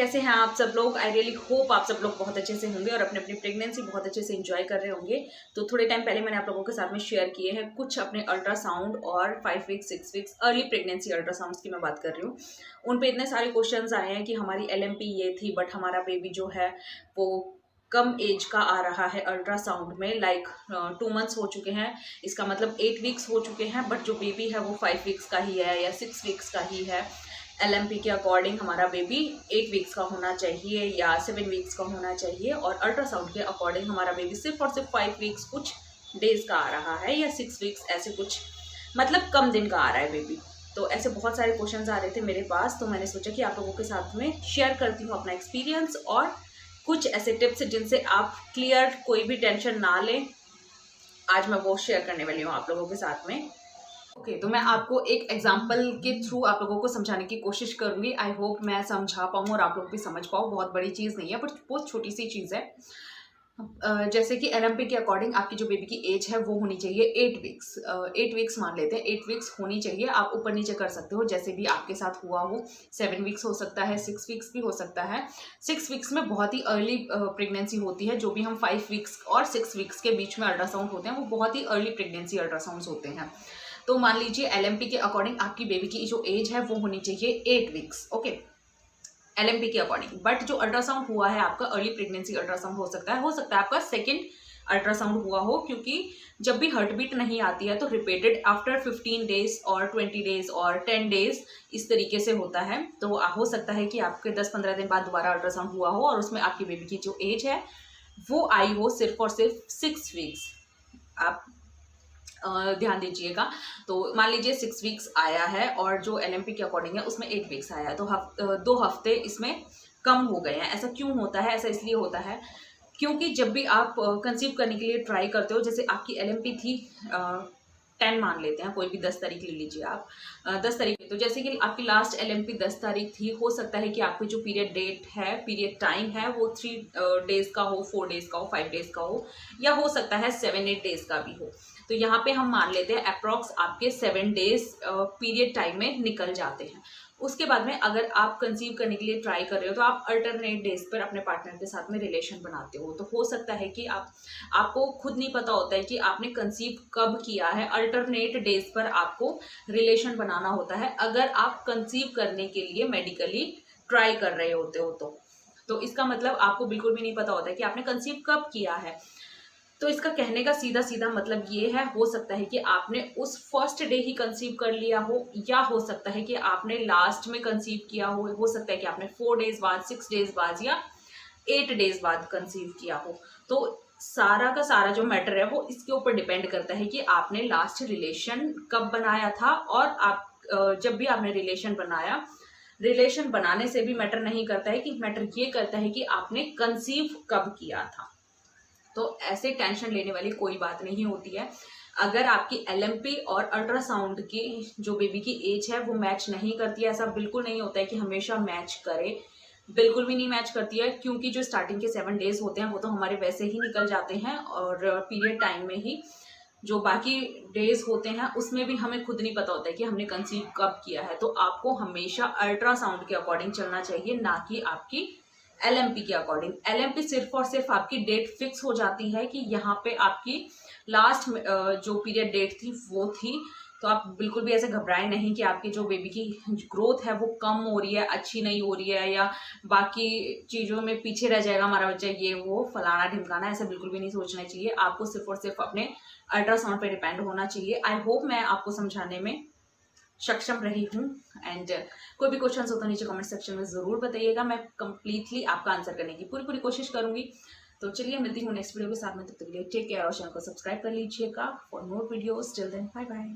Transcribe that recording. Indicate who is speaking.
Speaker 1: कैसे हैं आप सब लोग। आई रियली होप आप सब लोग बहुत अच्छे से होंगे और अपनी अपनी प्रेगनेंसी बहुत अच्छे से एंजॉय कर रहे होंगे। तो थोड़े टाइम पहले मैंने आप लोगों के साथ में शेयर किए हैं कुछ अपने अल्ट्रासाउंड और 5 weeks 6 weeks early pregnancy ultrasounds की मैं बात कर रही हूँ। उन पे इतने सारे क्वेश्चंस आए हैं कि हमारी LMP ये थी बट हमारा बेबी जो है वो कम एज का आ रहा है अल्ट्रासाउंड में, लाइक 2 मंथ्स हो चुके हैं, इसका मतलब 8 वीक्स हो चुके हैं, बट जो बेबी है वो 5 वीक्स का ही है या 6 वीक्स का ही है। LMP के अकॉर्डिंग हमारा बेबी 8 वीक्स का होना चाहिए या 7 वीक्स का होना चाहिए, और अल्ट्रासाउंड के अकॉर्डिंग हमारा बेबी सिर्फ और सिर्फ 5 वीक्स कुछ डेज का आ रहा है या 6 वीक्स, ऐसे कुछ मतलब कम दिन का आ रहा है बेबी। तो ऐसे बहुत सारे क्वेश्चंस आ रहे थे मेरे पास, तो मैंने सोचा कि आप लोगों के साथ में शेयर करती हूँ अपना एक्सपीरियंस और कुछ ऐसे टिप्स जिनसे आप क्लियर कोई भी टेंशन ना लें। आज मैं वो शेयर करने वाली हूँ आप लोगों के साथ में। ओके, तो मैं आपको एक एग्जाम्पल के थ्रू आप लोगों को समझाने की कोशिश करूंगी। आई होप मैं समझा पाऊँ और आप लोग भी समझ पाओ। बहुत बड़ी चीज़ नहीं है बट बहुत छोटी सी चीज़ है। जैसे कि LMP के अकॉर्डिंग आपकी जो बेबी की एज है वो होनी चाहिए 8 वीक्स। 8 वीक्स मान लेते हैं, 8 वीक्स होनी चाहिए। आप ऊपर नीचे कर सकते हो जैसे भी आपके साथ हुआ हो। 7 वीक्स हो सकता है, 6 वीक्स भी हो सकता है। 6 वीक्स में बहुत ही अर्ली प्रेगनेंसी होती है। जो भी हम 5 वीक्स और 6 वीक्स के बीच में अल्ट्रासाउंड होते हैं वो बहुत ही अर्ली प्रेगनेंसी अल्ट्रासाउंड होते हैं। तो मान लीजिए LMP के अकॉर्डिंग आपकी बेबी की जो एज है वो होनी चाहिए 8 वीक्स। ओके, LMP के अकॉर्डिंग। बट जो अल्ट्रासाउंड हुआ है आपका अर्ली प्रेगनेंसी अल्ट्रासाउंड हो सकता है आपका सेकेंड अल्ट्रासाउंड हुआ हो, क्योंकि जब भी हार्ट बीट नहीं आती है तो रिपीटेड आफ्टर 15 डेज और 20 डेज और 10 डेज इस तरीके से होता है। तो हो सकता है कि आपके 10-15 दिन बाद दोबारा अल्ट्रासाउंड हुआ हो और उसमें आपकी बेबी की जो एज है वो आई हो सिर्फ और सिर्फ 6 वीक्स। आप ध्यान दीजिएगा। तो मान लीजिए 6 वीक्स आया है और जो LMP के अकॉर्डिंग है उसमें 8 वीक्स आया है, तो 2 हफ्ते इसमें कम हो गए हैं। ऐसा क्यों होता है? ऐसा इसलिए होता है क्योंकि जब भी आप कंसीव करने के लिए ट्राई करते हो, जैसे आपकी LMP थी 10 मान लेते हैं, कोई भी 10 तारीख ले लीजिए आप, 10 तारीख। तो जैसे कि आपकी लास्ट LMP 10 तारीख थी, हो सकता है कि आपकी जो पीरियड डेट है, पीरियड टाइम है वो 3 डेज का हो, 4 डेज का हो, 5 डेज का हो, या हो सकता है 7-8 डेज का भी हो। तो यहाँ पे हम मान लेते हैं अप्रॉक्स आपके 7 डेज पीरियड टाइम में निकल जाते हैं। उसके बाद में अगर आप कंसीव करने के लिए ट्राई कर रहे हो तो आप अल्टरनेट डेज पर अपने पार्टनर के साथ में रिलेशन बनाते हो। तो हो सकता है कि आपको खुद नहीं पता होता है कि आपने कंसीव कब किया है। अल्टरनेट डेज पर आपको रिलेशन बनाना होता है अगर आप कंसीव करने के लिए मेडिकली ट्राई कर रहे होते हो। तो इसका मतलब आपको बिल्कुल भी नहीं पता होता है कि आपने कंसीव कब किया है। तो इसका कहने का सीधा सीधा मतलब ये है, हो सकता है कि आपने उस फर्स्ट डे ही कंसीव कर लिया हो, या हो सकता है कि आपने लास्ट में कंसीव किया हो सकता है कि आपने 4 डेज बाद, 6 डेज बाद या 8 डेज बाद कंसीव किया हो। तो सारा का सारा जो मैटर है वो इसके ऊपर डिपेंड करता है कि आपने लास्ट रिलेशन कब बनाया था। और आप जब भी आपने रिलेशन बनाया, रिलेशन बनाने से भी मैटर नहीं करता है, कि मैटर ये करता है कि आपने कंसीव कब किया था। तो ऐसे टेंशन लेने वाली कोई बात नहीं होती है। अगर आपकी LMP और अल्ट्रासाउंड की जो बेबी की एज है वो मैच नहीं करती है, ऐसा बिल्कुल नहीं होता है कि हमेशा मैच करे, बिल्कुल भी नहीं मैच करती है, क्योंकि जो स्टार्टिंग के 7 डेज होते हैं वो तो हमारे वैसे ही निकल जाते हैं, और पीरियड टाइम में ही जो बाकी डेज होते हैं उसमें भी हमें खुद नहीं पता होता है कि हमने कंसीव कब किया है। तो आपको हमेशा अल्ट्रासाउंड के अकॉर्डिंग चलना चाहिए, ना कि आपकी LMP के अकॉर्डिंग। LMP सिर्फ और सिर्फ आपकी डेट फिक्स हो जाती है कि यहाँ पे आपकी लास्ट जो पीरियड डेट थी वो थी। तो आप बिल्कुल भी ऐसे घबराएं नहीं कि आपकी जो बेबी की ग्रोथ है वो कम हो रही है, अच्छी नहीं हो रही है, या बाकी चीज़ों में पीछे रह जाएगा हमारा बच्चा, ये वो फलाना ढिमकाना, ऐसा बिल्कुल भी नहीं सोचना चाहिए। आपको सिर्फ और सिर्फ अपने अल्ट्रासाउंड पे डिपेंड होना चाहिए। आई होप मैं आपको समझाने में सक्षम रही हूँ। एंड कोई भी क्वेश्चन हो तो नीचे कमेंट सेक्शन में ज़रूर बताइएगा, मैं कंप्लीटली आपका आंसर करने की पूरी कोशिश करूँगी। तो चलिए मिलती हूँ नेक्स्ट वीडियो के साथ में, तब तक के लिए टेक केयर और चैनल को सब्सक्राइब कर लीजिएगा for more videos. Till then bye bye.